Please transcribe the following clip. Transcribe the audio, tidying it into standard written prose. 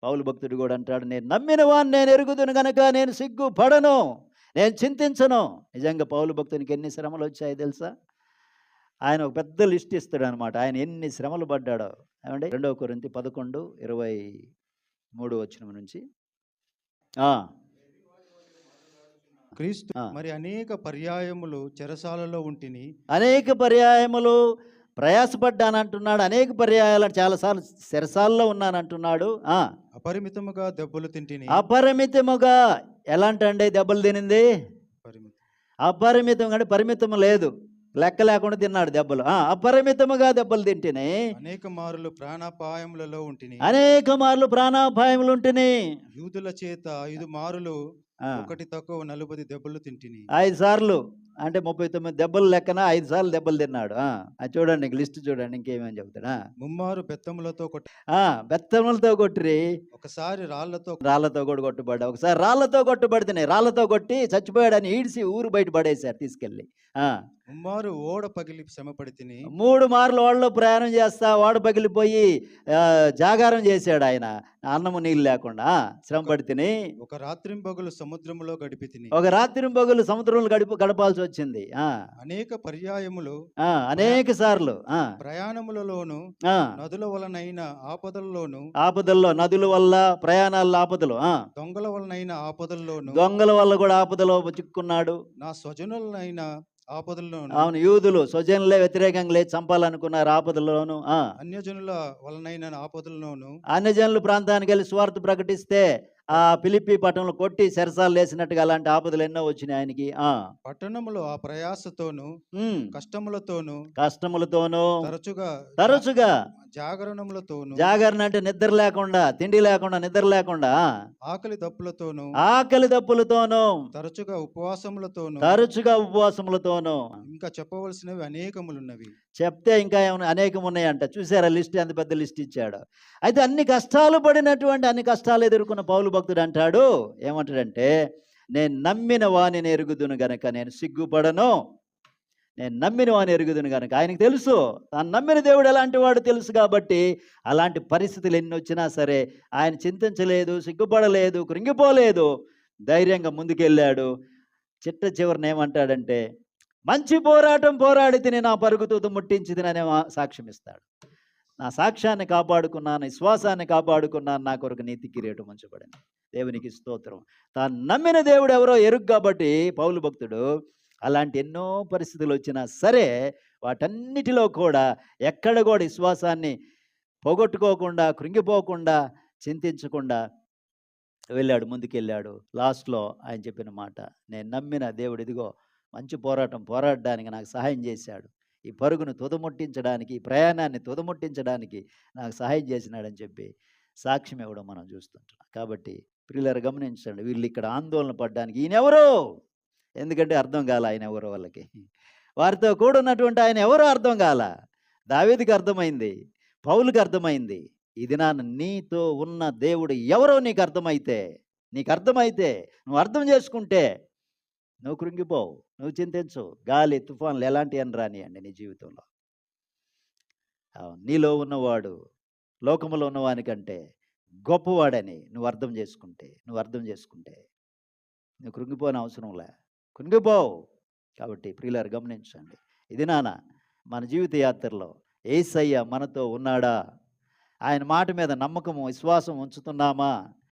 పౌలు భక్తుడు కూడా అంటాడు, నేను నమ్మిన వాడిని నేను ఎరుగుదును గనక నేను సిగ్గుపడను, నేను చింతించను. నిజంగా పౌలు భక్తునికి ఎన్ని శ్రమలు వచ్చాయో తెలుసా? ఆయన ఒక పెద్ద లిస్ట్ ఇస్తాడనమాట. ఆయన ఎన్ని శ్రమలు పడ్డాడో. ఏమండి 2 కొరింథీ 11:23 నుంచి. ఆ! క్రీస్తు ఆ! మరి అనేక పర్యాయములు చెరసాలలో ఉంటిని. అనేక పర్యాయములు ప్రయాసపడ్డానంటున్నాడు. అనేక పర్యాయాలు చాలాసార్లు చెరసాలలో ఉన్నానంటున్నాడు. ఆ! అపరిమితముగా దెబ్బలు తింటిని. అపరిమితముగా ఎలాంటండి దెబ్బలు తినింది? పరిమితం. అపరిమితం అంటే పరిమితం లేదు. లెక్క లేకుండా తిన్నాడు దెబ్బలు. అపరిమితముగా దెబ్బలు తింటిని. అనేక మారులు ప్రాణాపాయములలో ఉంటిని. అనేక మార్లు ప్రాణాపాయములుంటిని. యూదుల చేత 5 మారులు ఆ! ఒకటి తక్కువ 40 దెబ్బలు తింటిని. 5 సార్లు అంటే 39 దెబ్బలు లెక్కన 5 సార్లు దెబ్బలు తిన్నాడు. అది చూడండి, లిస్ట్ చూడండి ఇంకేమని చెప్తాడు. ముమ్మారు బెత్తములతో కొట్టి, బెత్తములతో కొట్టిరి, ఒకసారి రాళ్లతో కూడా కొట్టబడ్డా. ఒకసారి రాళ్లతో కొట్టబడితేనే రాళ్లతో కొట్టి చచ్చిపోయాడని ఈడ్చి ఊరు బయట పడేశారు తీసుకెళ్ళి. ముమ్మారు ఓడ పగిలి శ్రమపడి తిని. 3 మార్లు ఓడలో ప్రయాణం చేస్తా ఓడ పగిలిపోయి జాగారం చేశాడు ఆయన, అన్నము నీళ్ళు లేకుండా శ్రమ పడి తిని. ఒక రాత్రింబగలు సముద్రములో గడిపి తిని. ఒక రాత్రింబగలు సముద్రంలో గడపాల్సి వచ్చింది. అనేక పర్యాయములు అనేక సార్లు ప్రయాణములలోను నదుల వలనైన ఆపదల్లోను. ఆపదల్లో నదుల వల్ల ప్రయాణాల ఆపదలు, దొంగల వలనైన ఆపదల్లోను. దొంగల వల్ల కూడా ఆపదలో చిక్కున్నాడు. నా స్వజనులనైన ఆపదల్లోను. అవును, యూదులు స్వజనులే వ్యతిరేకంగా లేచి చంపాలనుకున్నారు ఆపదల్లోను. అన్యజనుల వలనైన ఆపదల్లోను. అన్యజనుల ప్రాంతానికి వెళ్ళి సువార్త ప్రకటిస్తే ఆ ఫిలిప్పి పట్టణంలో కొట్టి చెరసాలు వేసినట్టుగా అలాంటి ఆపదలు ఎన్నో వచ్చినాయి ఆయనకి. పట్టణములో ఆ ప్రయాసతోను కష్టములతోను తరచుగా జాగరణ అంటే నిద్ర లేకుండా, తిండి లేకుండా, నిద్ర లేకుండా, ఆకలి దప్పులతోను తరచుగా ఉపవాసములతోను. ఇంకా చెప్పవలసినవి అనేకములున్నవి. చెప్తే ఇంకా ఏమైనా అనేకం ఉన్నాయంట. చూసారా లిస్ట్, ఎంత పెద్ద లిస్ట్ ఇచ్చాడు. అయితే అన్ని కష్టాలు ఎదుర్కొన్న పౌలు భక్తుడు అంటాడు, ఏమంటాడంటే, నేను నమ్మిన వానిని ఎరుగుదును గనక నేను సిగ్గుపడను. నేను నమ్మిన వాని ఎరుగుదును గనక. ఆయనకు తెలుసు, తాను నమ్మిన దేవుడు ఎలాంటి వాడు తెలుసు కాబట్టి అలాంటి పరిస్థితులు ఎన్ని వచ్చినా సరే ఆయన చింతించలేదు, సిగ్గుపడలేదు, కృంగిపోలేదు, ధైర్యంగా ముందుకెళ్ళాడు. చివరిని ఏమంటాడంటే, మంచి పోరాటం పోరాడి తిని నా పరుగుతూ ముట్టించి తిననే సాక్ష్యం ఇస్తాడు. నా సాక్ష్యాన్ని కాపాడుకున్నాను, విశ్వాసాన్ని కాపాడుకున్నాను, నా కొరకు నీతి కిరీటం ఉంచబడింది. దేవునికి స్తోత్రం. తాను నమ్మిన దేవుడు ఎవరో ఎరుగు కాబట్టి పౌలు భక్తుడు అలాంటి ఎన్నో పరిస్థితులు వచ్చినా సరే వాటన్నిటిలో కూడా ఎక్కడ కూడా విశ్వాసాన్ని పోగొట్టుకోకుండా, కృంగిపోకుండా, చింతించకుండా వెళ్ళాడు, ముందుకెళ్ళాడు. లాస్ట్లో ఆయన చెప్పిన మాట, నేను నమ్మిన దేవుడు ఇదిగో మంచి పోరాటం పోరాడడానికి నాకు సహాయం చేశాడు, ఈ పరుగును తుదముట్టించడానికి, ఈ ప్రయాణాన్ని తుదముట్టించడానికి నాకు సహాయం చేసినాడని చెప్పి సాక్ష్యం ఇవ్వడం మనం చూస్తుంటున్నాం. కాబట్టి ప్రియులారా గమనించండి, వీళ్ళు ఇక్కడ ఆందోళన పడడానికి ఈయనెవరో, ఎందుకంటే అర్థం కాల ఆయన ఎవరో వాళ్ళకి. వారితో కూడా ఉన్నటువంటి ఆయన ఎవరో అర్థం కాల. దావీదుకి అర్థమైంది, పౌలుకి అర్థమైంది. ఈ దినాన నీతో ఉన్న దేవుడు ఎవరో నీకు అర్థమైతే నువ్వు అర్థం చేసుకుంటే నువ్వు కృంగిపోవు, నువ్వు చింతించు. గాలి తుఫాన్లు ఎలాంటి అని రానియండి నీ జీవితంలో. నీలో ఉన్నవాడు లోకములో ఉన్నవానికంటే గొప్పవాడని నువ్వు అర్థం చేసుకుంటే నువ్వు కృంగిపోని అవసరంలే, కృంగిపోవు. కాబట్టి ప్రియులారు గమనించండి, ఇది మన జీవిత యాత్రలో యేసయ్య మనతో ఉన్నాడా? ఆయన మాట మీద నమ్మకము, విశ్వాసం ఉంచుతున్నామా?